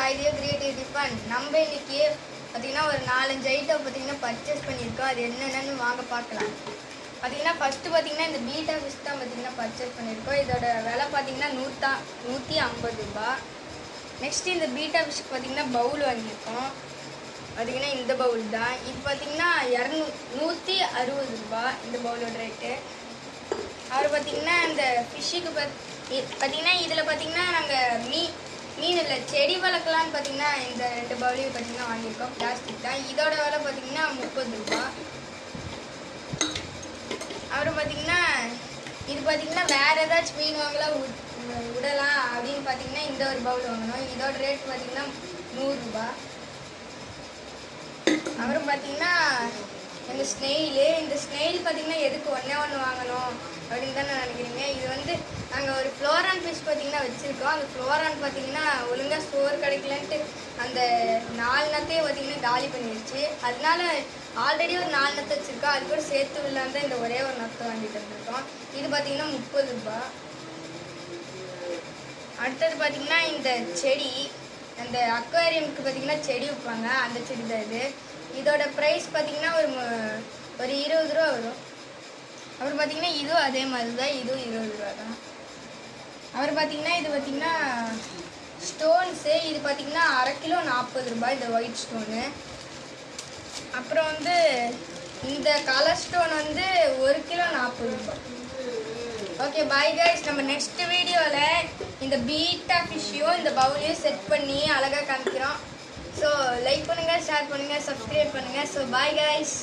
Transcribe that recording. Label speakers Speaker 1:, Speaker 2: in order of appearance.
Speaker 1: Saidev creativity fun. நம்ம இன்னைக்கு பார்த்தீங்கன்னா ஒரு 4-5 ஐட்டம் பார்த்தீங்கன்னா பர்ச்சேஸ் பண்ணியிருக்கோம். அது என்னென்னு வாங்க பார்க்கலாம். பார்த்தீங்கன்னா ஃபஸ்ட்டு பார்த்தீங்கன்னா இந்த பீட்டா ஃபிஷ் தான் பார்த்தீங்கன்னா பர்ச்சேஸ் பண்ணியிருக்கோம். இதோட விலை பார்த்தீங்கன்னா 150 ரூபா. நெக்ஸ்ட்டு இந்த பீட்டா ஃபிஷ்க்கு பார்த்தீங்கன்னா பவுல் வாங்கியிருக்கோம். பார்த்தீங்கன்னா இந்த பவுல் தான். இது பார்த்தீங்கன்னா 160 ரூபா இந்த பவுலோட ரேட்டு. அவர் பார்த்தீங்கன்னா இந்த ஃபிஷ்ஷுக்கு பார்த்தீங்கன்னா இதில் பார்த்தீங்கன்னா நாங்கள் மீன் இல்லை செடி வளர்க்கலான்னு பார்த்தீங்கன்னா இந்த 2 பவுலையும் பார்த்தீங்கன்னா வாங்கியிருக்கோம். பிளாஸ்டிக் தான். இதோட விலை பார்த்தீங்கன்னா 30 ரூபா. அப்புறம் பார்த்தீங்கன்னா இது பார்த்தீங்கன்னா வேறு ஏதாச்சும் மீன் வாங்கலாம் விடலாம் அப்படின்னு பார்த்தீங்கன்னா இந்த ஒரு பவுல் வாங்கணும். இதோட ரேட் பார்த்தீங்கன்னா 100 ரூபா. அப்புறம் பார்த்தீங்கன்னா இந்த ஸ்னெயில் பார்த்தீங்கன்னா எதுக்கு ஒன்று வாங்கணும் அப்படின்னு தான் நினைக்கிறீங்க. இது நாங்கள் ஒரு ஃப்ளோரான் ஃபிஷ் பார்த்தீங்கன்னா வச்சுருக்கோம். அந்த ஃப்ளோரான் பார்த்தீங்கன்னா ஒழுங்காக ஸ்டோர் கிடைக்கலன்ட்டு அந்த 4 நத்தையே பார்த்தீங்கன்னா காலி பண்ணிடுச்சு. அதனால ஆல்ரெடி ஒரு 4 நத்தை வச்சுருக்கோம். அது கூட சேர்த்து இல்லாமல் தான் இந்த ஒரே ஒரு நத்தை வாங்கிட்டு வந்திருக்கோம். இது பார்த்தீங்கன்னா 30 ரூபா. அடுத்தது பார்த்தீங்கன்னா இந்த செடி, அந்த அக்வாரியமுக்கு பார்த்தீங்கன்னா செடி வைப்பாங்க, அந்த செடி தான் இது. இதோட ப்ரைஸ் பார்த்தீங்கன்னா ஒரு 20 ரூபா வரும். அப்புறம் பார்த்தீங்கன்னா இதுவும் அதே மாதிரி தான், இதுவும் 20 ரூபா தான். அப்புறம் பார்த்தீங்கன்னா இது பார்த்தீங்கன்னா ஸ்டோன்ஸு, இது பார்த்தீங்கன்னா அரை கிலோ 40 ரூபாய் இந்த ஒயிட் ஸ்டோனு. அப்புறம் இந்த கலர் ஸ்டோன் 1 கிலோ 40 ரூபாய். ஓகே பாய் கைஸ், நம்ம நெக்ஸ்ட் வீடியோவில் இந்த பீட்டா ஃபிஷ்ஷையும் இந்த பவுலையும் செட் பண்ணி அழகாக காமிக்கிறோம். ஸோ லைக் பண்ணுங்கள், ஷேர் பண்ணுங்கள், சப்ஸ்கிரைப் பண்ணுங்கள். So bye guys.